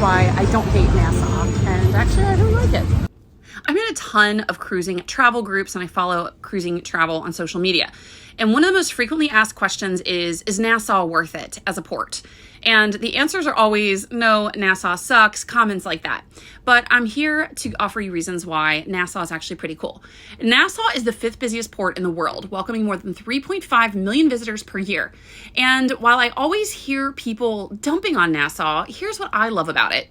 why I don't hate Nassau, and actually I really like it. I'm in a ton of cruising travel groups and I follow cruising travel on social media. And one of the most frequently asked questions is Nassau worth it as a port? And the answers are always, no, Nassau sucks, comments like that. But I'm here to offer you reasons why Nassau is actually pretty cool. Nassau is the 5th busiest port in the world, welcoming more than 3.5 million visitors per year. And while I always hear people dumping on Nassau, here's what I love about it.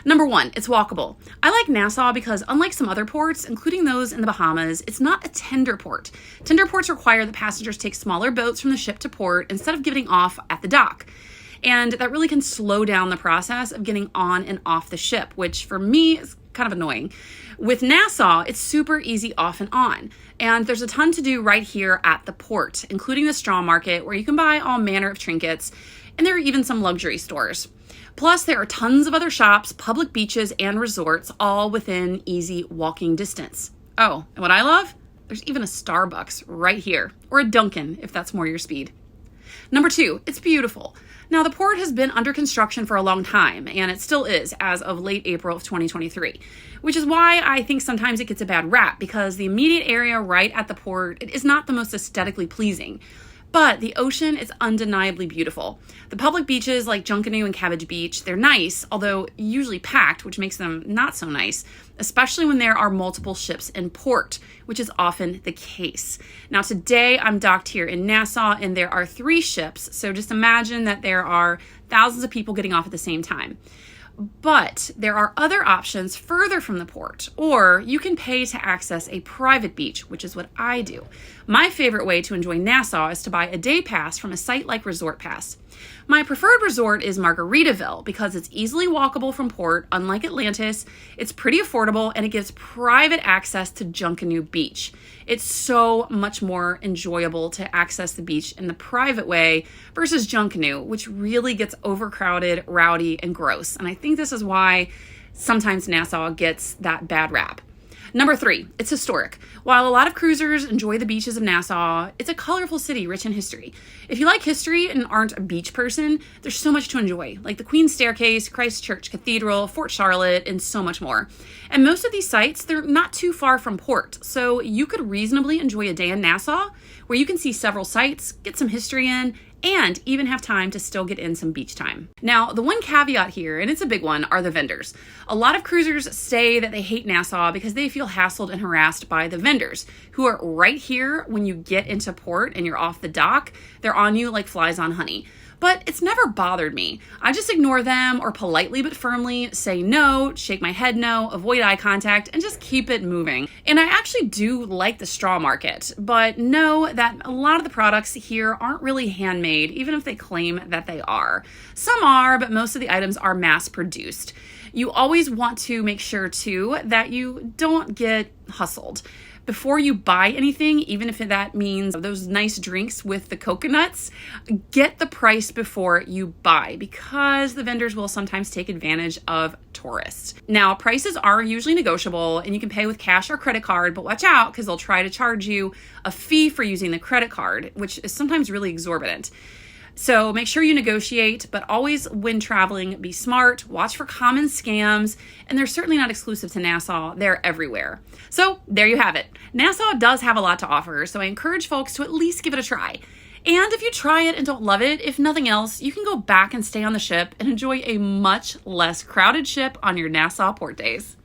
Number 1, it's walkable. I like Nassau because unlike some other ports, including those in the Bahamas, it's not a tender port. Tender ports require that passengers take smaller boats from the ship to port instead of getting off at the dock. And that really can slow down the process of getting on and off the ship, which for me is kind of annoying. With Nassau, it's super easy off and on. And there's a ton to do right here at the port, including the straw market where you can buy all manner of trinkets. And there are even some luxury stores. Plus, there are tons of other shops, public beaches, and resorts, all within easy walking distance. Oh, and what I love? There's even a Starbucks right here, or a Dunkin' if that's more your speed. Number 2, it's beautiful. Now, the port has been under construction for a long time, and it still is as of late April of 2023, which is why I think sometimes it gets a bad rap, because the immediate area right at the port is not the most aesthetically pleasing. But the ocean is undeniably beautiful. The public beaches like Junkanoo and Cabbage Beach, they're nice, although usually packed, which makes them not so nice, especially when there are multiple ships in port, which is often the case. Now today I'm docked here in Nassau and there are 3 ships, so just imagine that there are thousands of people getting off at the same time. But there are other options further from the port, or you can pay to access a private beach, which is what I do. My favorite way to enjoy Nassau is to buy a day pass from a site like Resort Pass. My preferred resort is Margaritaville because it's easily walkable from port, unlike Atlantis, it's pretty affordable, and it gives private access to Junkanoo Beach. It's so much more enjoyable to access the beach in the private way versus Junkanoo, which really gets overcrowded, rowdy, and gross. And I think this is why sometimes Nassau gets that bad rap. Number 3, it's historic. While a lot of cruisers enjoy the beaches of Nassau, it's a colorful city rich in history. If you like history and aren't a beach person, there's so much to enjoy, like the Queen's Staircase, Christ Church Cathedral, Fort Charlotte, and so much more. And most of these sites, they're not too far from port, so you could reasonably enjoy a day in Nassau, where you can see several sites, get some history in, and even have time to still get in some beach time. Now, the one caveat here, and it's a big one, are the vendors. A lot of cruisers say that they hate Nassau because they feel hassled and harassed by the vendors, who are right here when you get into port and you're off the dock. They're on you like flies on honey. But it's never bothered me. I just ignore them or politely but firmly say no, shake my head no, avoid eye contact, and just keep it moving. And I actually do like the straw market, but know that a lot of the products here aren't really handmade, even if they claim that they are. Some are, but most of the items are mass produced. You always want to make sure too that you don't get hustled. Before you buy anything, even if that means those nice drinks with the coconuts, get the price before you buy, because the vendors will sometimes take advantage of tourists. Now, prices are usually negotiable and you can pay with cash or credit card, but watch out because they'll try to charge you a fee for using the credit card, which is sometimes really exorbitant. So make sure you negotiate, but always when traveling, be smart, watch for common scams, and they're certainly not exclusive to Nassau, they're everywhere. So there you have it. Nassau does have a lot to offer, so I encourage folks to at least give it a try. And if you try it and don't love it, if nothing else, you can go back and stay on the ship and enjoy a much less crowded ship on your Nassau port days.